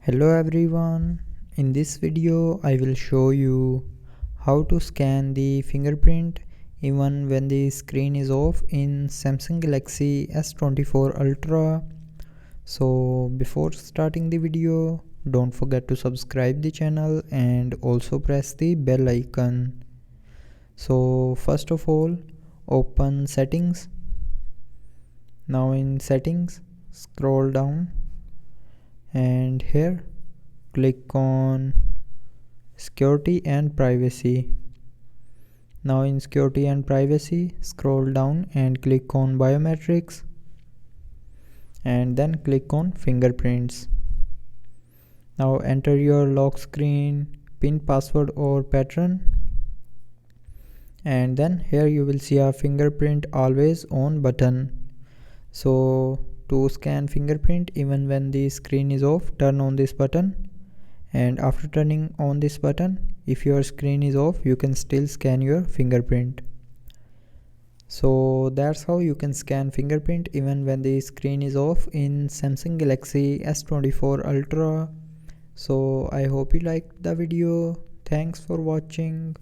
Hello everyone, in this video I will show you how to scan the fingerprint even when the screen is off in Samsung Galaxy S24 Ultra. So before starting the video, don't forget to subscribe the channel and also press the bell icon. So first of all, open settings. Now in settings, scroll down and here click on security and privacy. Now in security and privacy, scroll down and click on biometrics and then click on fingerprints. Now enter your lock screen, pin, password or pattern, and then here you will see a fingerprint always on button. So to scan fingerprint even when the screen is off, turn on this button, and after turning on this button, if your screen is off, you can still scan your fingerprint. So that's how you can scan fingerprint even when the screen is off in Samsung Galaxy S24 Ultra. So I hope you liked the video. Thanks for watching.